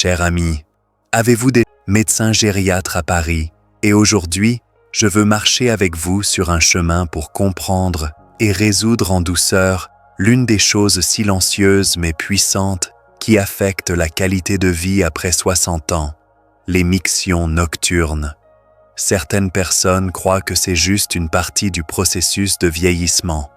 cher ami. Avez-vous des médecins gériatres à Paris? Et aujourd'hui, je veux marcher avec vous sur un chemin pour comprendre et résoudre en douceur l'une des choses silencieuses mais puissantes qui affectent la qualité de vie après 60 ans, les mixions nocturnes. Certaines personnes croient que c'est juste une partie du processus de vieillissement,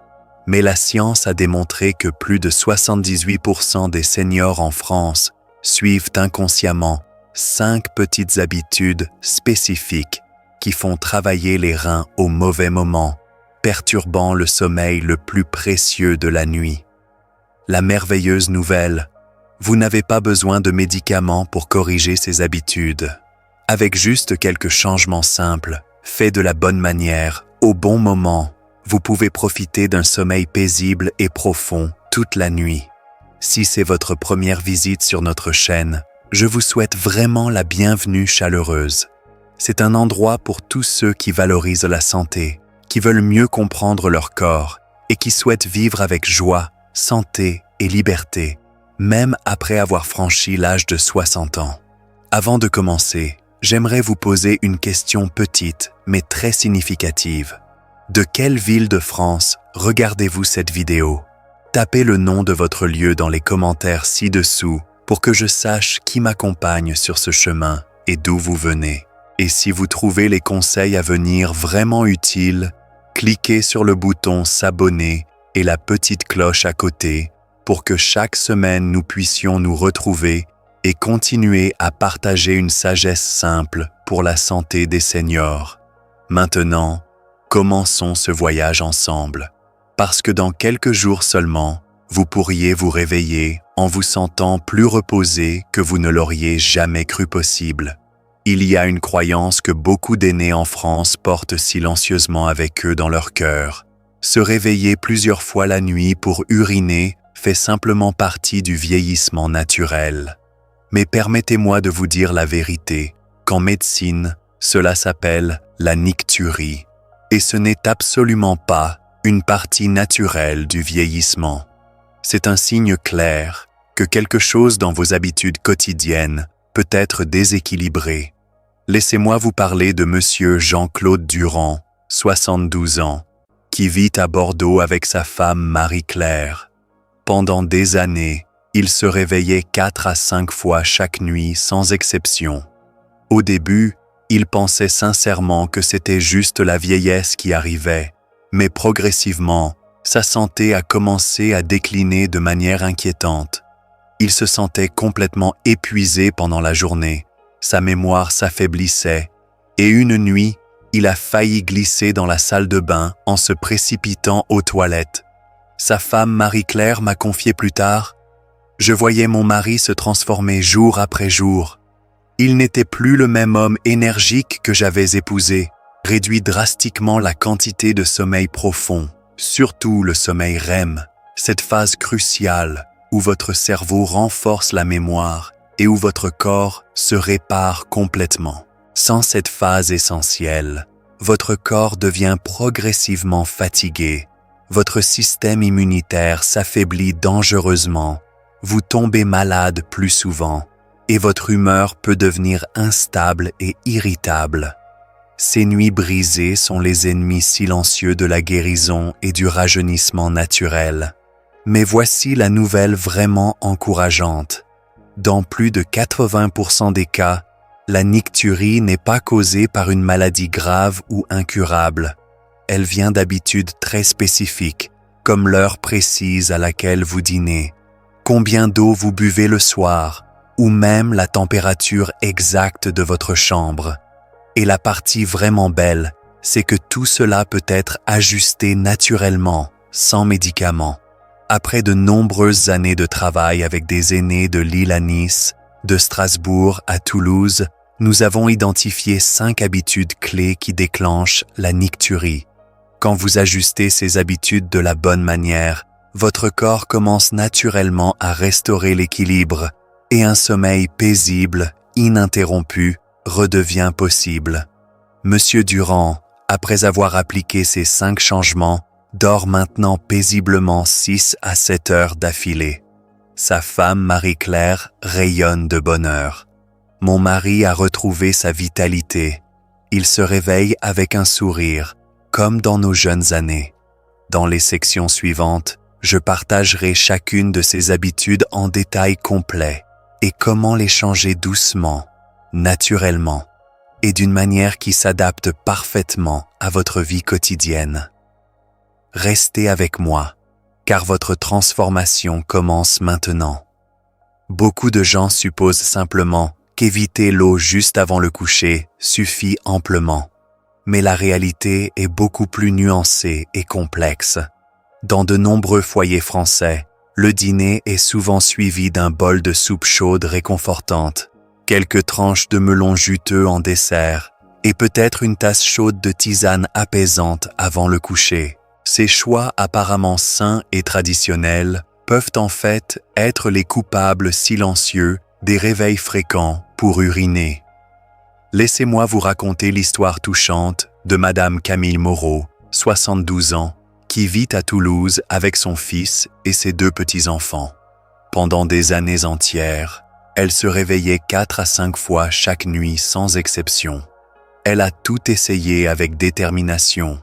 mais la science a démontré que plus de 78% des seniors en France suivent inconsciemment 5 petites habitudes spécifiques qui font travailler les reins au mauvais moment, perturbant le sommeil le plus précieux de la nuit. La merveilleuse nouvelle, vous n'avez pas besoin de médicaments pour corriger ces habitudes. Avec juste quelques changements simples, faits de la bonne manière, au bon moment, vous pouvez profiter d'un sommeil paisible et profond toute la nuit. Si c'est votre première visite sur notre chaîne, je vous souhaite vraiment la bienvenue chaleureuse. C'est un endroit pour tous ceux qui valorisent la santé, qui veulent mieux comprendre leur corps et qui souhaitent vivre avec joie, santé et liberté, même après avoir franchi l'âge de 60 ans. Avant de commencer, j'aimerais vous poser une question petite mais très significative. De quelle ville de France regardez-vous cette vidéo? Tapez le nom de votre lieu dans les commentaires ci-dessous pour que je sache qui m'accompagne sur ce chemin et d'où vous venez. Et si vous trouvez les conseils à venir vraiment utiles, cliquez sur le bouton s'abonner et la petite cloche à côté pour que chaque semaine nous puissions nous retrouver et continuer à partager une sagesse simple pour la santé des seniors. Maintenant, commençons ce voyage ensemble, parce que dans quelques jours seulement, vous pourriez vous réveiller en vous sentant plus reposé que vous ne l'auriez jamais cru possible. Il y a une croyance que beaucoup d'aînés en France portent silencieusement avec eux dans leur cœur. Se réveiller plusieurs fois la nuit pour uriner fait simplement partie du vieillissement naturel. Mais permettez-moi de vous dire la vérité, qu'en médecine, cela s'appelle la nicturie. Et ce n'est absolument pas une partie naturelle du vieillissement. C'est un signe clair que quelque chose dans vos habitudes quotidiennes peut être déséquilibré. Laissez-moi vous parler de Monsieur Jean-Claude Durand, 72 ans, qui vit à Bordeaux avec sa femme Marie-Claire. Pendant des années, il se réveillait 4 à 5 fois chaque nuit sans exception. Au début, il pensait sincèrement que c'était juste la vieillesse qui arrivait, mais progressivement, sa santé a commencé à décliner de manière inquiétante. Il se sentait complètement épuisé pendant la journée, sa mémoire s'affaiblissait, et une nuit, il a failli glisser dans la salle de bain en se précipitant aux toilettes. Sa femme Marie-Claire m'a confié plus tard: « Je voyais mon mari se transformer jour après jour. Il n'était plus le même homme énergique que j'avais épousé, réduit drastiquement la quantité de sommeil profond, surtout le sommeil REM, cette phase cruciale où votre cerveau renforce la mémoire et où votre corps se répare complètement. Sans cette phase essentielle, votre corps devient progressivement fatigué, votre système immunitaire s'affaiblit dangereusement, vous tombez malade plus souvent et votre humeur peut devenir instable et irritable. Ces nuits brisées sont les ennemis silencieux de la guérison et du rajeunissement naturel. Mais voici la nouvelle vraiment encourageante. Dans plus de 80% des cas, la nicturie n'est pas causée par une maladie grave ou incurable. Elle vient d'habitudes très spécifiques, comme l'heure précise à laquelle vous dînez, combien d'eau vous buvez le soir, ou même la température exacte de votre chambre. Et la partie vraiment belle, c'est que tout cela peut être ajusté naturellement, sans médicaments. Après de nombreuses années de travail avec des aînés de Lille à Nice, de Strasbourg à Toulouse, nous avons identifié 5 habitudes clés qui déclenchent la nicturie. Quand vous ajustez ces habitudes de la bonne manière, votre corps commence naturellement à restaurer l'équilibre et un sommeil paisible, ininterrompu, redevient possible. Monsieur Durand, après avoir appliqué ces 5 changements, dort maintenant paisiblement 6 à 7 heures d'affilée. Sa femme Marie-Claire rayonne de bonheur. Mon mari a retrouvé sa vitalité. Il se réveille avec un sourire, comme dans nos jeunes années. Dans les sections suivantes, je partagerai chacune de ces habitudes en détail complet et comment les changer doucement, naturellement et d'une manière qui s'adapte parfaitement à votre vie quotidienne. Restez avec moi, car votre transformation commence maintenant. Beaucoup de gens supposent simplement qu'éviter l'eau juste avant le coucher suffit amplement. Mais la réalité est beaucoup plus nuancée et complexe. Dans de nombreux foyers français, le dîner est souvent suivi d'un bol de soupe chaude réconfortante, quelques tranches de melon juteux en dessert et peut-être une tasse chaude de tisane apaisante avant le coucher. Ces choix apparemment sains et traditionnels peuvent en fait être les coupables silencieux des réveils fréquents pour uriner. Laissez-moi vous raconter l'histoire touchante de Madame Camille Moreau, 72 ans, qui vit à Toulouse avec son fils et ses 2 petits-enfants. Pendant des années entières, elle se réveillait 4 à 5 fois chaque nuit sans exception. Elle a tout essayé avec détermination.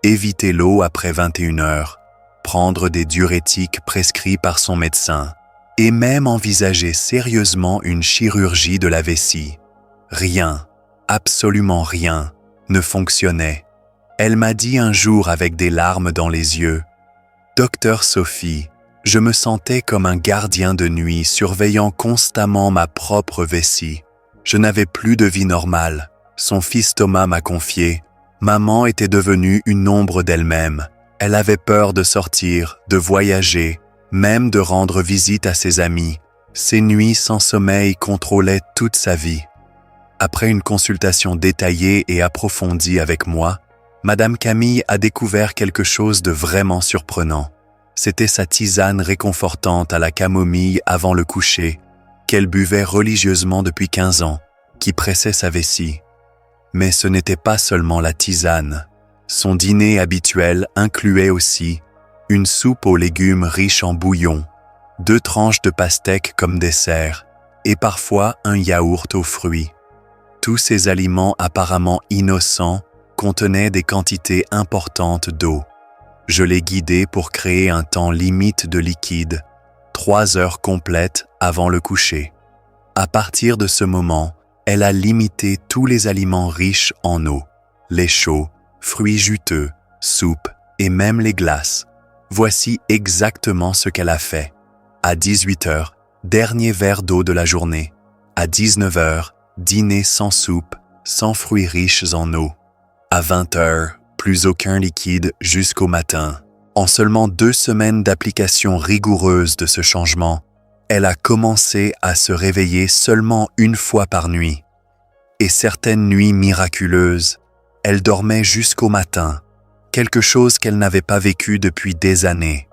Éviter l'eau après 21 heures, prendre des diurétiques prescrits par son médecin et même envisager sérieusement une chirurgie de la vessie. Rien, absolument rien, ne fonctionnait. Elle m'a dit un jour avec des larmes dans les yeux, « Docteur Sophie, je me sentais comme un gardien de nuit surveillant constamment ma propre vessie. Je n'avais plus de vie normale. » Son fils Thomas m'a confié, « Maman était devenue une ombre d'elle-même. Elle avait peur de sortir, de voyager, même de rendre visite à ses amis. Ses nuits sans sommeil contrôlaient toute sa vie. » Après une consultation détaillée et approfondie avec moi, Madame Camille a découvert quelque chose de vraiment surprenant. C'était sa tisane réconfortante à la camomille avant le coucher, qu'elle buvait religieusement depuis 15 ans, qui pressait sa vessie. Mais ce n'était pas seulement la tisane. Son dîner habituel incluait aussi une soupe aux légumes riche en bouillon, 2 tranches de pastèque comme dessert, et parfois un yaourt aux fruits. Tous ces aliments apparemment innocents contenaient des quantités importantes d'eau. Je l'ai guidée pour créer un temps limite de liquide, 3 heures complètes avant le coucher. À partir de ce moment, elle a limité tous les aliments riches en eau, lait chaud, fruits juteux, soupe et même les glaces. Voici exactement ce qu'elle a fait. À 18 heures, dernier verre d'eau de la journée. À 19 heures, dîner sans soupe, sans fruits riches en eau. À 20 heures, plus aucun liquide jusqu'au matin. En seulement 2 semaines d'application rigoureuse de ce changement, elle a commencé à se réveiller seulement 1 fois par nuit. Et certaines nuits miraculeuses, elle dormait jusqu'au matin, quelque chose qu'elle n'avait pas vécu depuis des années.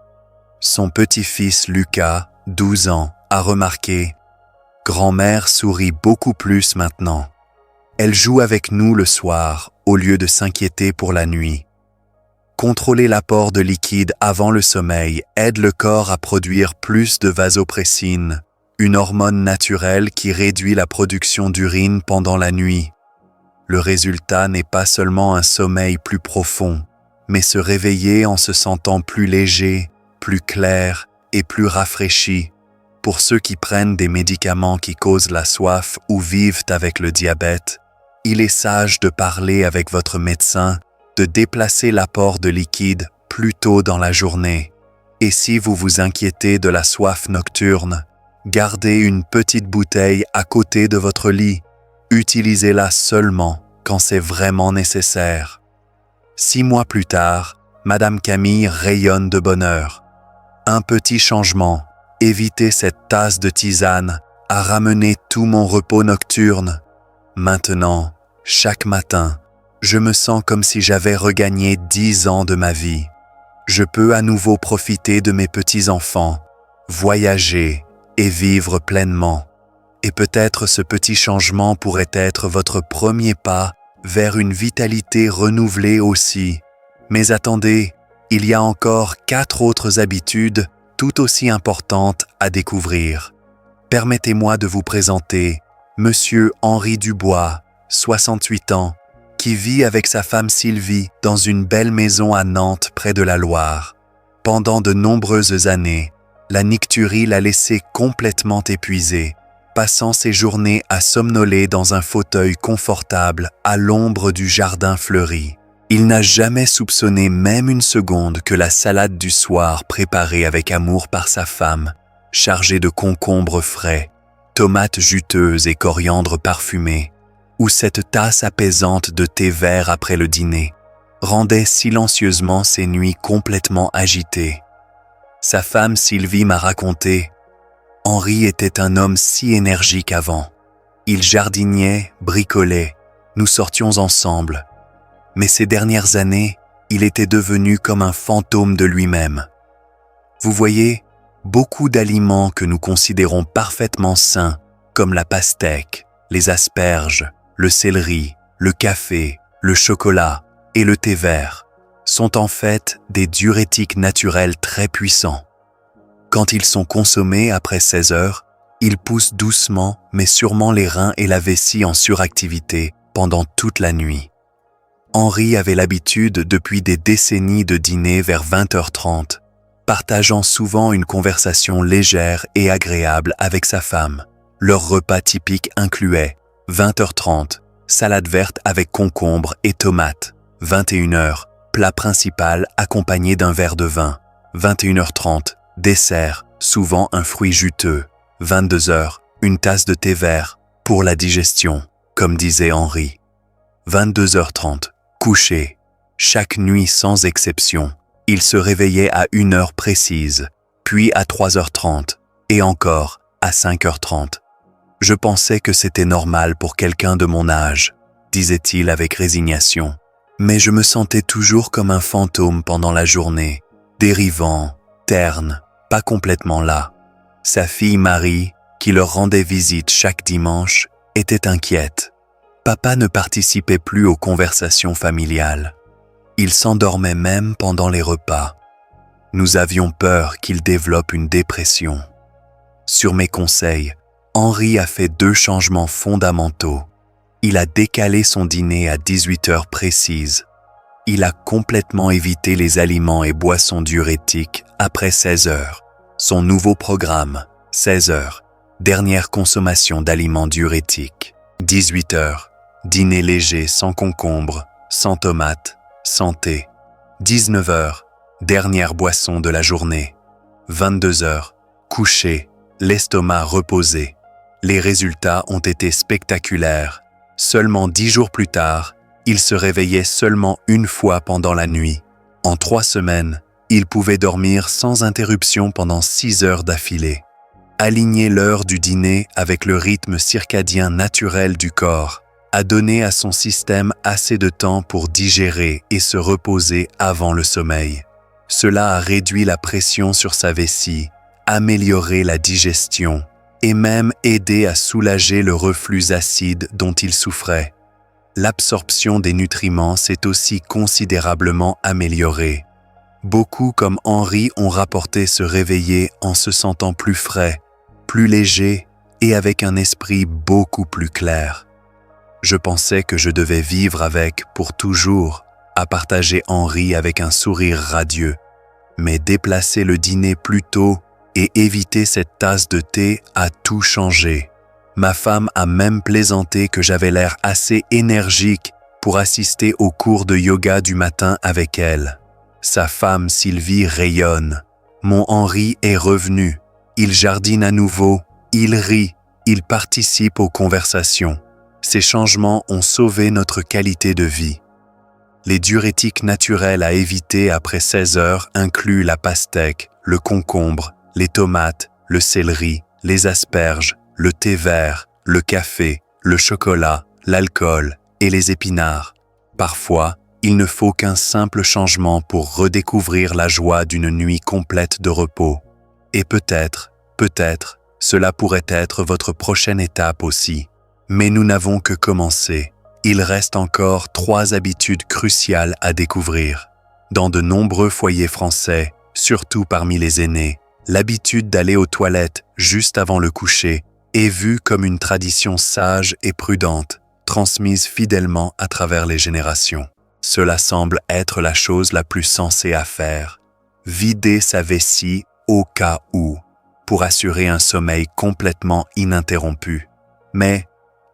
Son petit-fils Lucas, 12 ans, a remarqué « Grand-mère sourit beaucoup plus maintenant. Elle joue avec nous le soir au lieu de s'inquiéter pour la nuit. » Contrôler l'apport de liquide avant le sommeil aide le corps à produire plus de vasopressine, une hormone naturelle qui réduit la production d'urine pendant la nuit. Le résultat n'est pas seulement un sommeil plus profond, mais se réveiller en se sentant plus léger, plus clair et plus rafraîchi. Pour ceux qui prennent des médicaments qui causent la soif ou vivent avec le diabète, il est sage de parler avec votre médecin, de déplacer l'apport de liquide plus tôt dans la journée. Et si vous vous inquiétez de la soif nocturne, gardez une petite bouteille à côté de votre lit. Utilisez-la seulement quand c'est vraiment nécessaire. 6 mois plus tard, Madame Camille rayonne de bonheur. Un petit changement, éviter cette tasse de tisane, a ramené tout mon repos nocturne. Maintenant, chaque matin, je me sens comme si j'avais regagné 10 ans de ma vie. Je peux à nouveau profiter de mes petits-enfants, voyager et vivre pleinement. Et peut-être ce petit changement pourrait être votre premier pas vers une vitalité renouvelée aussi. Mais attendez, il y a encore 4 autres habitudes tout aussi importante à découvrir. Permettez-moi de vous présenter Monsieur Henri Dubois, 68 ans, qui vit avec sa femme Sylvie dans une belle maison à Nantes près de la Loire. Pendant de nombreuses années, la nicturie l'a laissé complètement épuisé, passant ses journées à somnoler dans un fauteuil confortable à l'ombre du jardin fleuri. Il n'a jamais soupçonné même une seconde que la salade du soir préparée avec amour par sa femme, chargée de concombres frais, tomates juteuses et coriandre parfumé, ou cette tasse apaisante de thé vert après le dîner, rendait silencieusement ses nuits complètement agitées. Sa femme Sylvie m'a raconté « Henri était un homme si énergique avant. Il jardiniait, bricolait, nous sortions ensemble. Mais ces dernières années, il était devenu comme un fantôme de lui-même. Vous voyez, beaucoup d'aliments que nous considérons parfaitement sains, comme la pastèque, les asperges, le céleri, le café, le chocolat et le thé vert, sont en fait des diurétiques naturels très puissants. Quand ils sont consommés après 16 heures, ils poussent doucement mais sûrement les reins et la vessie en suractivité pendant toute la nuit. Henri avait l'habitude depuis des décennies de dîner vers 20h30, partageant souvent une conversation légère et agréable avec sa femme. Leur repas typique incluait 20h30, salade verte avec concombre et tomates, 21h, plat principal accompagné d'un verre de vin, 21h30, dessert, souvent un fruit juteux, 22h, une tasse de thé vert, pour la digestion, comme disait Henri. 22h30, couché. Chaque nuit sans exception, il se réveillait à 1 heure précise, puis à 3h30, et encore à 5h30. Je pensais que c'était normal pour quelqu'un de mon âge, disait-il avec résignation. Mais je me sentais toujours comme un fantôme pendant la journée, dérivant, terne, pas complètement là. Sa fille Marie, qui leur rendait visite chaque dimanche, était inquiète. Papa ne participait plus aux conversations familiales. Il s'endormait même pendant les repas. Nous avions peur qu'il développe une dépression. Sur mes conseils, Henri a fait 2 changements fondamentaux. Il a décalé son dîner à 18h précises. Il a complètement évité les aliments et boissons diurétiques après 16 heures. Son nouveau programme, 16 heures, dernière consommation d'aliments diurétiques. 18 heures, dîner léger sans concombre, sans tomates, sans thé. 19 heures, dernière boisson de la journée. 22 heures, coucher, l'estomac reposé. Les résultats ont été spectaculaires. Seulement 10 jours plus tard, il se réveillait seulement 1 fois pendant la nuit. En 3 semaines, il pouvait dormir sans interruption pendant 6 heures d'affilée. Aligner l'heure du dîner avec le rythme circadien naturel du corps a donné à son système assez de temps pour digérer et se reposer avant le sommeil. Cela a réduit la pression sur sa vessie, amélioré la digestion et même aidé à soulager le reflux acide dont il souffrait. L'absorption des nutriments s'est aussi considérablement améliorée. Beaucoup comme Henri ont rapporté se réveiller en se sentant plus frais, plus léger et avec un esprit beaucoup plus clair. Je pensais que je devais vivre avec pour toujours, a partagé Henri avec un sourire radieux. Mais déplacer le dîner plus tôt et éviter cette tasse de thé a tout changé. Ma femme a même plaisanté que j'avais l'air assez énergique pour assister aux cours de yoga du matin avec elle. Sa femme Sylvie rayonne. Mon Henri est revenu. Il jardine à nouveau, il rit, il participe aux conversations. Ces changements ont sauvé notre qualité de vie. Les diurétiques naturels à éviter après 16 heures incluent la pastèque, le concombre, les tomates, le céleri, les asperges, le thé vert, le café, le chocolat, l'alcool et les épinards. Parfois, il ne faut qu'un simple changement pour redécouvrir la joie d'une nuit complète de repos. Et peut-être, cela pourrait être votre prochaine étape aussi. Mais nous n'avons que commencé. Il reste encore 3 habitudes cruciales à découvrir. Dans de nombreux foyers français, surtout parmi les aînés, L'habitude d'aller aux toilettes juste avant le coucher est vue comme une tradition sage et prudente, transmise fidèlement à travers les générations. Cela semble être la chose la plus sensée à faire. Vider sa vessie au cas où, pour assurer un sommeil complètement ininterrompu. Mais,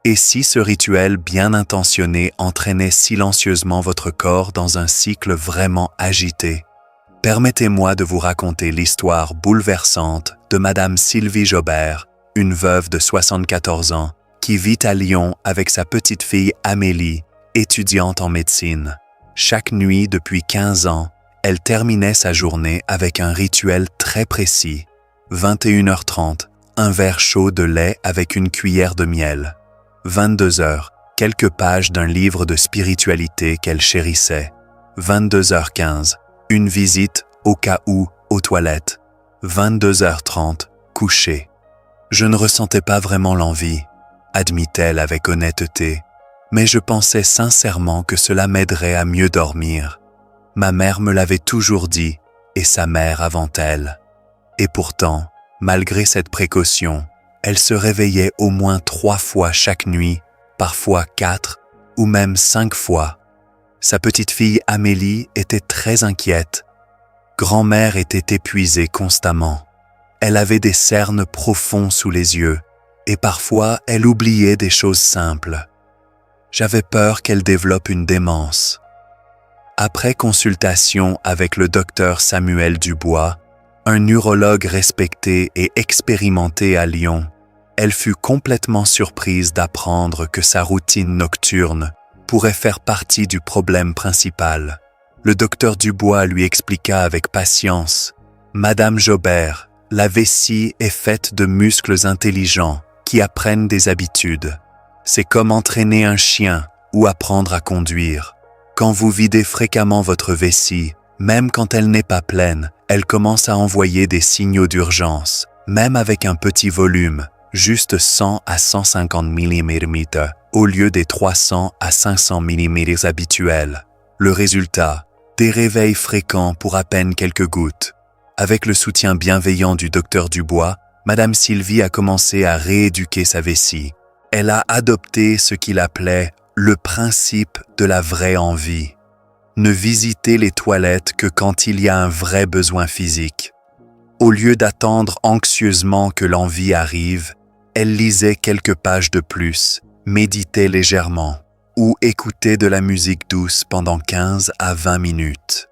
et si ce rituel bien intentionné entraînait silencieusement votre corps dans un cycle vraiment agité? Permettez-moi de vous raconter l'histoire bouleversante de Madame Sylvie Jobert, une veuve de 74 ans, qui vit à Lyon avec sa petite fille Amélie, étudiante en médecine. Chaque nuit depuis 15 ans, elle terminait sa journée avec un rituel très précis. 21h30, un verre chaud de lait avec une cuillère de miel. 22h, quelques pages d'un livre de spiritualité qu'elle chérissait. 22h15, une visite, au cas où, aux toilettes. 22h30, coucher. Je ne ressentais pas vraiment l'envie, admit-elle avec honnêteté, mais je pensais sincèrement que cela m'aiderait à mieux dormir. Ma mère me l'avait toujours dit, et sa mère avant elle. Et pourtant, malgré cette précaution, elle se réveillait au moins 3 fois chaque nuit, parfois 4 ou même 5 fois. Sa petite fille Amélie était très inquiète. Grand-mère était épuisée constamment. Elle avait des cernes profonds sous les yeux, et parfois elle oubliait des choses simples. J'avais peur qu'elle développe une démence. Après consultation avec le docteur Samuel Dubois, un neurologue respecté et expérimenté à Lyon, elle fut complètement surprise d'apprendre que sa routine nocturne pourrait faire partie du problème principal. Le docteur Dubois lui expliqua avec patience « Madame Jobert, la vessie est faite de muscles intelligents qui apprennent des habitudes. C'est comme entraîner un chien ou apprendre à conduire. Quand vous videz fréquemment votre vessie, même quand elle n'est pas pleine, elle commence à envoyer des signaux d'urgence, même avec un petit volume, juste 100 à 150 mm au lieu des 300 à 500 mm habituels. Le résultat, des réveils fréquents pour à peine quelques gouttes. Avec le soutien bienveillant du docteur Dubois, Madame Sylvie a commencé à rééduquer sa vessie. Elle a adopté ce qu'il appelait le principe de la vraie envie. Ne visiter les toilettes que quand il y a un vrai besoin physique. Au lieu d'attendre anxieusement que l'envie arrive, elle lisait quelques pages de plus, méditait légèrement ou écoutait de la musique douce pendant 15 à 20 minutes.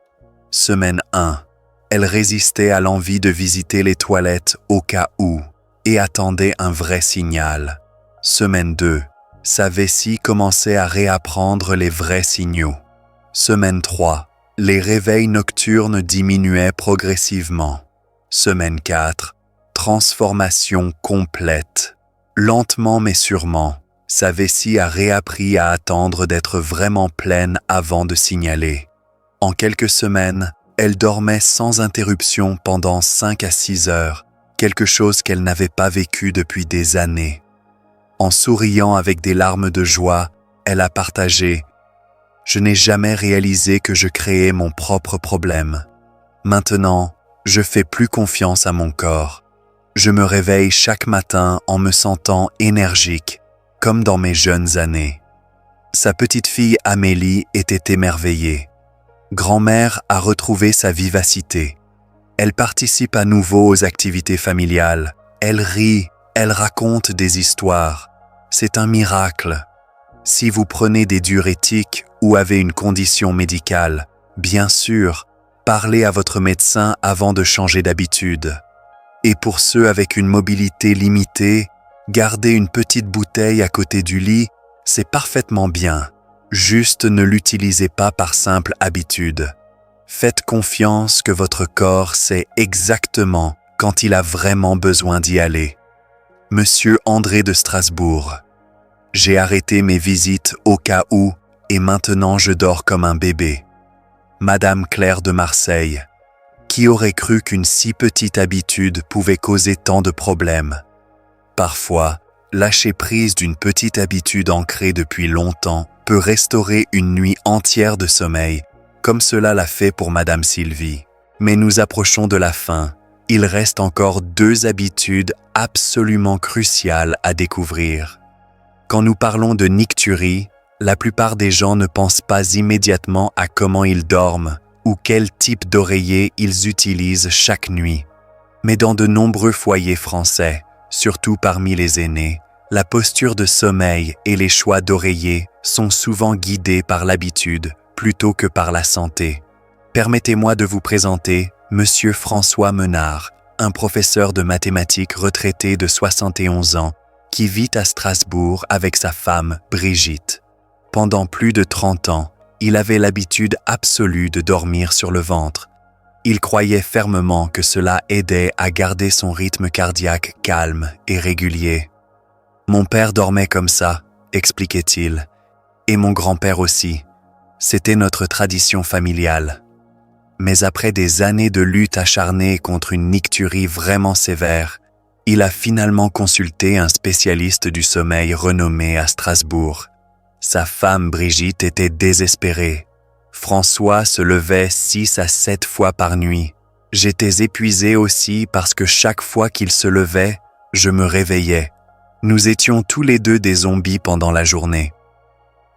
Semaine 1. Elle résistait à l'envie de visiter les toilettes au cas où et attendait un vrai signal. Semaine 2. Sa vessie commençait à réapprendre les vrais signaux. Semaine 3. Les réveils nocturnes diminuaient progressivement. Semaine 4. Transformation complète. Lentement mais sûrement, sa vessie a réappris à attendre d'être vraiment pleine avant de signaler. En quelques semaines, elle dormait sans interruption pendant 5 à 6 heures, quelque chose qu'elle n'avait pas vécu depuis des années. En souriant avec des larmes de joie, elle a partagé « Je n'ai jamais réalisé que je créais mon propre problème. Maintenant, je fais plus confiance à mon corps. Je me réveille chaque matin en me sentant énergique, comme dans mes jeunes années. » Sa petite fille Amélie était émerveillée. Grand-mère a retrouvé sa vivacité. Elle participe à nouveau aux activités familiales. Elle rit, elle raconte des histoires. C'est un miracle. Si vous prenez des diurétiques ou avez une condition médicale, bien sûr, parlez à votre médecin avant de changer d'habitude. Et pour ceux avec une mobilité limitée, garder une petite bouteille à côté du lit, c'est parfaitement bien. Juste ne l'utilisez pas par simple habitude. Faites confiance que votre corps sait exactement quand il a vraiment besoin d'y aller. Monsieur André de Strasbourg. J'ai arrêté mes visites au cas où et maintenant je dors comme un bébé. Madame Claire de Marseille. Qui aurait cru qu'une si petite habitude pouvait causer tant de problèmes? Parfois, lâcher prise d'une petite habitude ancrée depuis longtemps peut restaurer une nuit entière de sommeil, comme cela l'a fait pour Madame Sylvie. Mais nous approchons de la fin, il reste encore 2 habitudes absolument cruciales à découvrir. Quand nous parlons de nicturie, la plupart des gens ne pensent pas immédiatement à comment ils dorment ou quel type d'oreiller ils utilisent chaque nuit. Mais dans de nombreux foyers français, surtout parmi les aînés, la posture de sommeil et les choix d'oreiller sont souvent guidés par l'habitude plutôt que par la santé. Permettez-moi de vous présenter Monsieur François Menard, un professeur de mathématiques retraité de 71 ans qui vit à Strasbourg avec sa femme Brigitte. Pendant plus de 30 ans, il avait l'habitude absolue de dormir sur le ventre. Il croyait fermement que cela aidait à garder son rythme cardiaque calme et régulier. « Mon père dormait comme ça », expliquait-il, « et mon grand-père aussi. C'était notre tradition familiale. » Mais après des années de lutte acharnée contre une nicturie vraiment sévère, il a finalement consulté un spécialiste du sommeil renommé à Strasbourg. Sa femme Brigitte était désespérée. François se levait 6 à 7 fois par nuit. J'étais épuisé aussi parce que chaque fois qu'il se levait, je me réveillais. Nous étions tous les deux des zombies pendant la journée.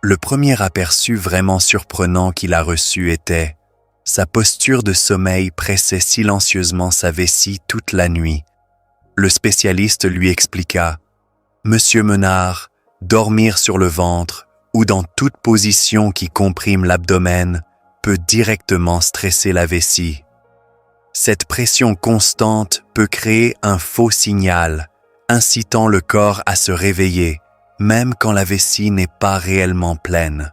Le premier aperçu vraiment surprenant qu'il a reçu était: sa posture de sommeil pressait silencieusement sa vessie toute la nuit. Le spécialiste lui expliqua: « Monsieur Menard, dormir sur le ventre ou dans toute position qui comprime l'abdomen peut directement stresser la vessie. Cette pression constante peut créer un faux signal, incitant le corps à se réveiller, même quand la vessie n'est pas réellement pleine.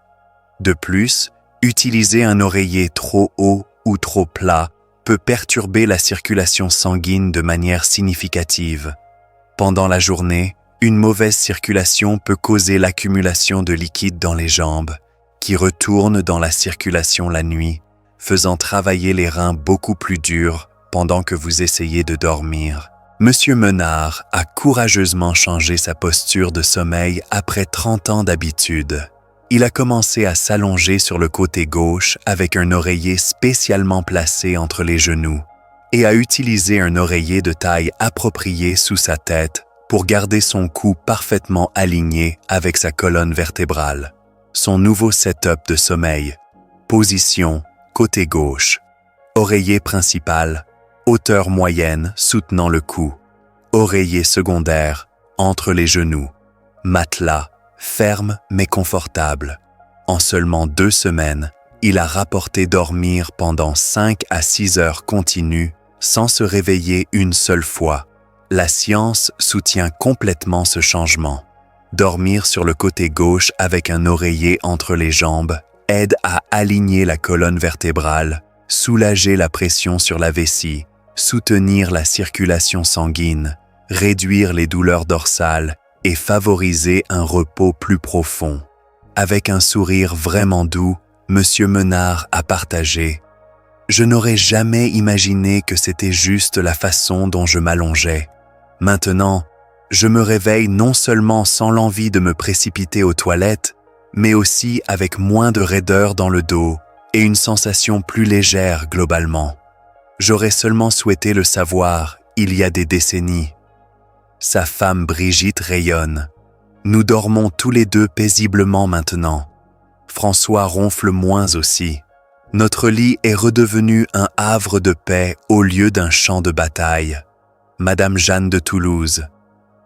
De plus, utiliser un oreiller trop haut ou trop plat peut perturber la circulation sanguine de manière significative. Pendant la journée, une mauvaise circulation peut causer l'accumulation de liquide dans les jambes, qui retourne dans la circulation la nuit, faisant travailler les reins beaucoup plus durs pendant que vous essayez de dormir. Monsieur Menard a courageusement changé sa posture de sommeil après 30 ans d'habitude. Il a commencé à s'allonger sur le côté gauche avec un oreiller spécialement placé entre les genoux et à utiliser un oreiller de taille appropriée sous sa tête pour garder son cou parfaitement aligné avec sa colonne vertébrale. Son nouveau setup de sommeil: position, côté gauche, oreiller principal, hauteur moyenne soutenant le cou, oreiller secondaire, entre les genoux, matelas, ferme mais confortable. En seulement 2 semaines, il a rapporté dormir pendant 5 à 6 heures continues sans se réveiller une seule fois. La science soutient complètement ce changement. Dormir sur le côté gauche avec un oreiller entre les jambes aide à aligner la colonne vertébrale, soulager la pression sur la vessie, soutenir la circulation sanguine, réduire les douleurs dorsales et favoriser un repos plus profond. Avec un sourire vraiment doux, Monsieur Menard a partagé: « Je n'aurais jamais imaginé que c'était juste la façon dont je m'allongeais. Maintenant, je me réveille non seulement sans l'envie de me précipiter aux toilettes, mais aussi avec moins de raideur dans le dos et une sensation plus légère globalement. J'aurais seulement souhaité le savoir il y a des décennies. » Sa femme Brigitte rayonne. « Nous dormons tous les deux paisiblement maintenant. François ronfle moins aussi. Notre lit est redevenu un havre de paix au lieu d'un champ de bataille. Madame Jeanne de Toulouse.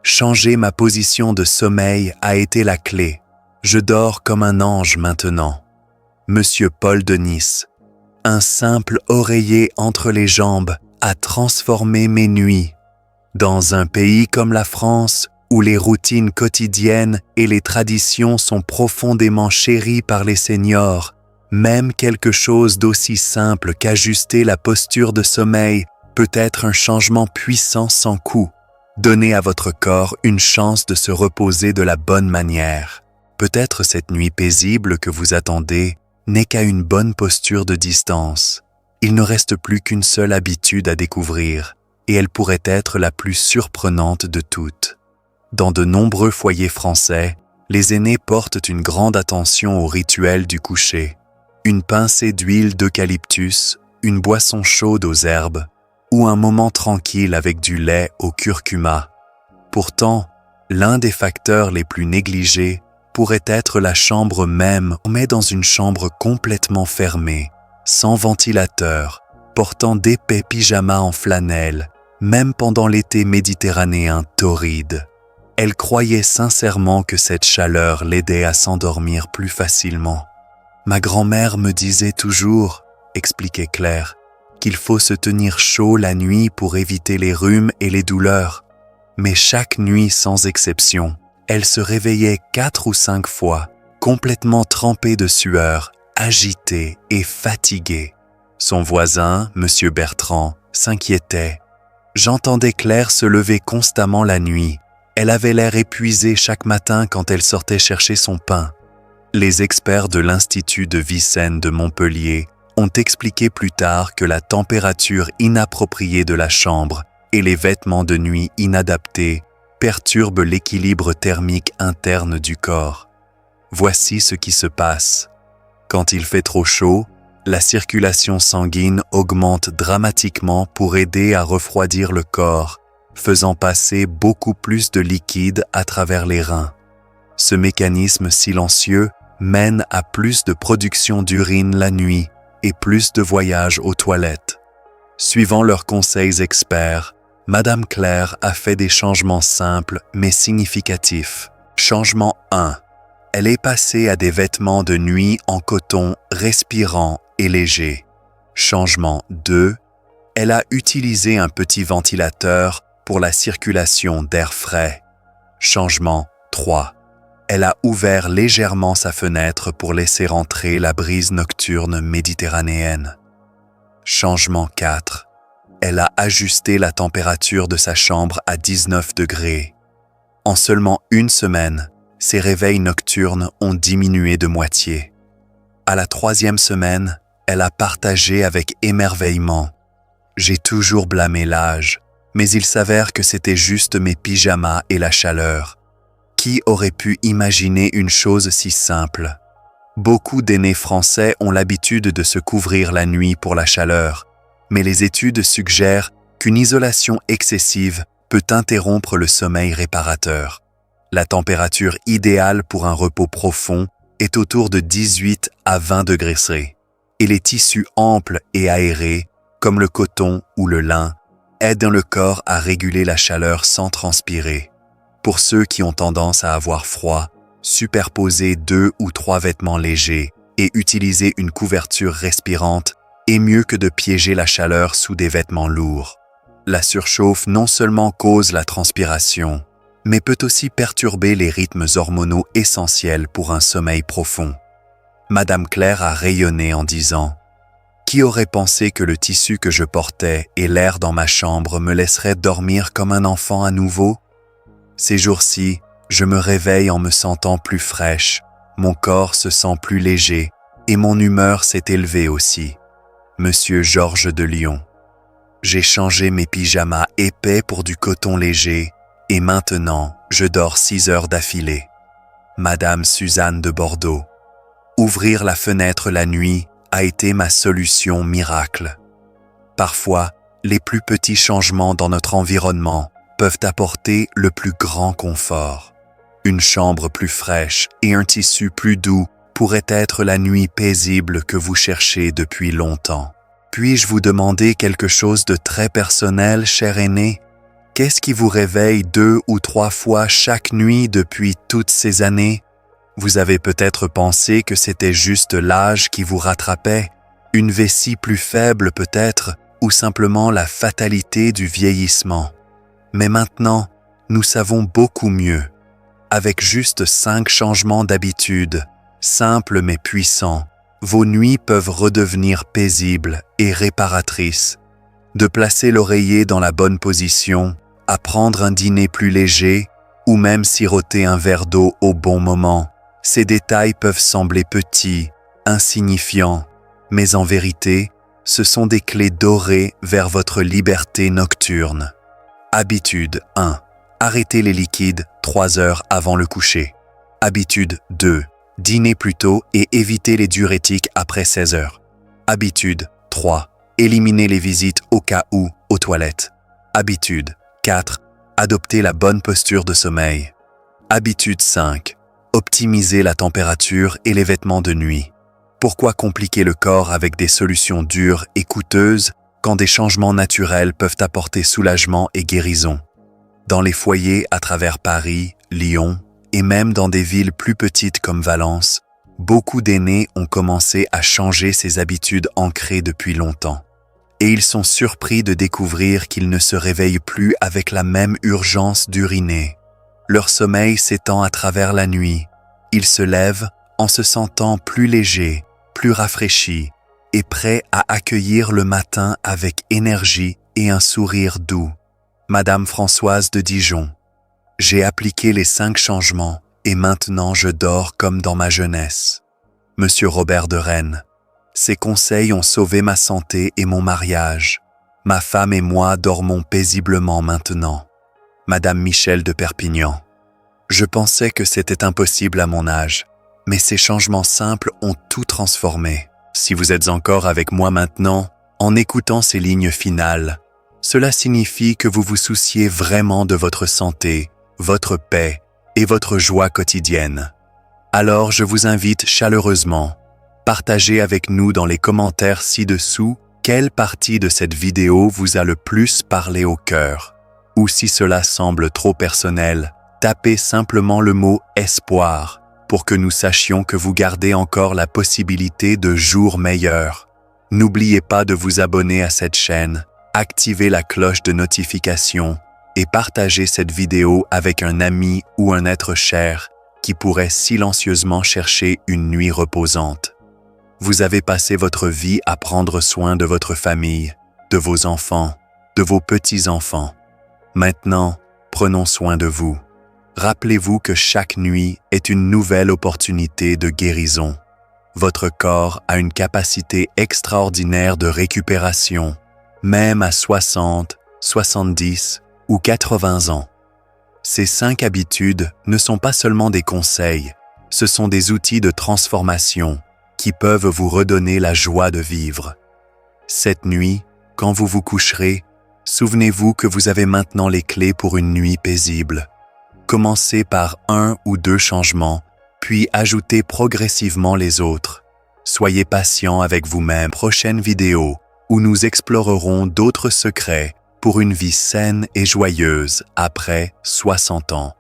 Changer ma position de sommeil a été la clé. Je dors comme un ange maintenant. Monsieur Paul de Nice. Un simple oreiller entre les jambes a transformé mes nuits. Dans un pays comme la France, où les routines quotidiennes et les traditions sont profondément chéries par les seniors, même quelque chose d'aussi simple qu'ajuster la posture de sommeil peut être un changement puissant sans coût. Donnez à votre corps une chance de se reposer de la bonne manière. Peut-être cette nuit paisible que vous attendez n'est qu'à une bonne posture de distance. Il ne reste plus qu'une seule habitude à découvrir, et elle pourrait être la plus surprenante de toutes. Dans de nombreux foyers français, les aînés portent une grande attention au rituel du coucher. Une pincée d'huile d'eucalyptus, une boisson chaude aux herbes, ou un moment tranquille avec du lait au curcuma. Pourtant, l'un des facteurs les plus négligés pourrait être la chambre même. On met dans une chambre complètement fermée, sans ventilateur, portant d'épais pyjamas en flanelle, même pendant l'été méditerranéen torride. Elle croyait sincèrement que cette chaleur l'aidait à s'endormir plus facilement. Ma grand-mère me disait toujours, expliquait Claire, qu'il faut se tenir chaud la nuit pour éviter les rhumes et les douleurs. Mais chaque nuit sans exception, elle se réveillait 4 ou 5 fois, complètement trempée de sueur, agitée et fatiguée. Son voisin, M. Bertrand, s'inquiétait. J'entendais Claire se lever constamment la nuit. Elle avait l'air épuisée chaque matin quand elle sortait chercher son pain. Les experts de l'Institut de Vicenne de Montpellier ont expliqué plus tard que la température inappropriée de la chambre et les vêtements de nuit inadaptés perturbent l'équilibre thermique interne du corps. Voici ce qui se passe. Quand il fait trop chaud, la circulation sanguine augmente dramatiquement pour aider à refroidir le corps, faisant passer beaucoup plus de liquide à travers les reins. Ce mécanisme silencieux mène à plus de production d'urine la nuit et plus de voyages aux toilettes. Suivant leurs conseils experts, Madame Claire a fait des changements simples mais significatifs. Changement 1. Elle est passée à des vêtements de nuit en coton respirant et légers. Changement 2. Elle a utilisé un petit ventilateur pour la circulation d'air frais. Changement 3. Elle a ouvert légèrement sa fenêtre pour laisser entrer la brise nocturne méditerranéenne. Changement 4. Elle a ajusté la température de sa chambre à 19 degrés. En seulement une semaine, ses réveils nocturnes ont diminué de moitié. À la 3e semaine, elle a partagé avec émerveillement. J'ai toujours blâmé l'âge, mais il s'avère que c'était juste mes pyjamas et la chaleur. Qui aurait pu imaginer une chose si simple? Beaucoup d'aînés français ont l'habitude de se couvrir la nuit pour la chaleur, mais les études suggèrent qu'une isolation excessive peut interrompre le sommeil réparateur. La température idéale pour un repos profond est autour de 18 à 20 degrés C, et les tissus amples et aérés, comme le coton ou le lin, aident le corps à réguler la chaleur sans transpirer. Pour ceux qui ont tendance à avoir froid, superposer 2 ou 3 vêtements légers et utiliser une couverture respirante est mieux que de piéger la chaleur sous des vêtements lourds. La surchauffe non seulement cause la transpiration, mais peut aussi perturber les rythmes hormonaux essentiels pour un sommeil profond. Madame Claire a rayonné en disant « Qui aurait pensé que le tissu que je portais et l'air dans ma chambre me laisseraient dormir comme un enfant à nouveau ? Ces jours-ci, je me réveille en me sentant plus fraîche, mon corps se sent plus léger et mon humeur s'est élevée aussi. » Monsieur Georges de Lyon. J'ai changé mes pyjamas épais pour du coton léger et maintenant, je dors 6 heures d'affilée. Madame Suzanne de Bordeaux. Ouvrir la fenêtre la nuit a été ma solution miracle. Parfois, les plus petits changements dans notre environnement peuvent apporter le plus grand confort. Une chambre plus fraîche et un tissu plus doux pourrait être la nuit paisible que vous cherchez depuis longtemps. Puis-je vous demander quelque chose de très personnel, cher aîné? Qu'est-ce qui vous réveille 2 ou 3 fois chaque nuit depuis toutes ces années? Vous avez peut-être pensé que c'était juste l'âge qui vous rattrapait, une vessie plus faible peut-être, ou simplement la fatalité du vieillissement. Mais maintenant, nous savons beaucoup mieux. Avec juste 5 changements d'habitude, simples mais puissants, vos nuits peuvent redevenir paisibles et réparatrices. De placer l'oreiller dans la bonne position, à prendre un dîner plus léger, ou même siroter un verre d'eau au bon moment. Ces détails peuvent sembler petits, insignifiants, mais en vérité, ce sont des clés dorées vers votre liberté nocturne. Habitude 1. Arrêtez les liquides 3 heures avant le coucher. Habitude 2. Dîner plus tôt et évitez les diurétiques après 16 heures. Habitude 3. Éliminez les visites au cas où, au toilettes. Habitude 4. Adopter la bonne posture de sommeil. Habitude 5. Optimiser la température et les vêtements de nuit. Pourquoi compliquer le corps avec des solutions dures et coûteuses quand des changements naturels peuvent apporter soulagement et guérison? Dans les foyers à travers Paris, Lyon et même dans des villes plus petites comme Valence, beaucoup d'aînés ont commencé à changer ces habitudes ancrées depuis longtemps. Et ils sont surpris de découvrir qu'ils ne se réveillent plus avec la même urgence d'uriner. Leur sommeil s'étend à travers la nuit. Ils se lèvent en se sentant plus légers, plus rafraîchis et prêts à accueillir le matin avec énergie et un sourire doux. Madame Françoise de Dijon. J'ai appliqué les 5 changements et maintenant je dors comme dans ma jeunesse. Monsieur Robert de Rennes. Ces conseils ont sauvé ma santé et mon mariage. Ma femme et moi dormons paisiblement maintenant. Madame Michel de Perpignan. Je pensais que c'était impossible à mon âge, mais ces changements simples ont tout transformé. Si vous êtes encore avec moi maintenant, en écoutant ces lignes finales, cela signifie que vous vous souciez vraiment de votre santé, votre paix et votre joie quotidienne. Alors je vous invite chaleureusement, partagez avec nous dans les commentaires ci-dessous quelle partie de cette vidéo vous a le plus parlé au cœur. Ou si cela semble trop personnel, tapez simplement le mot « espoir » pour que nous sachions que vous gardez encore la possibilité de jours meilleurs. N'oubliez pas de vous abonner à cette chaîne, activez la cloche de notification et partagez cette vidéo avec un ami ou un être cher qui pourrait silencieusement chercher une nuit reposante. Vous avez passé votre vie à prendre soin de votre famille, de vos enfants, de vos petits-enfants. Maintenant, prenons soin de vous. Rappelez-vous que chaque nuit est une nouvelle opportunité de guérison. Votre corps a une capacité extraordinaire de récupération, même à 60, 70 ou 80 ans. Ces 5 habitudes ne sont pas seulement des conseils, ce sont des outils de transformation qui peuvent vous redonner la joie de vivre. Cette nuit, quand vous vous coucherez, souvenez-vous que vous avez maintenant les clés pour une nuit paisible. Commencez par 1 ou 2 changements, puis ajoutez progressivement les autres. Soyez patient avec vous-même. Prochaine vidéo où nous explorerons d'autres secrets pour une vie saine et joyeuse après 60 ans.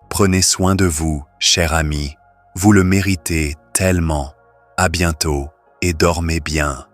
Prenez soin de vous, cher ami. Vous le méritez tellement. À bientôt et dormez bien.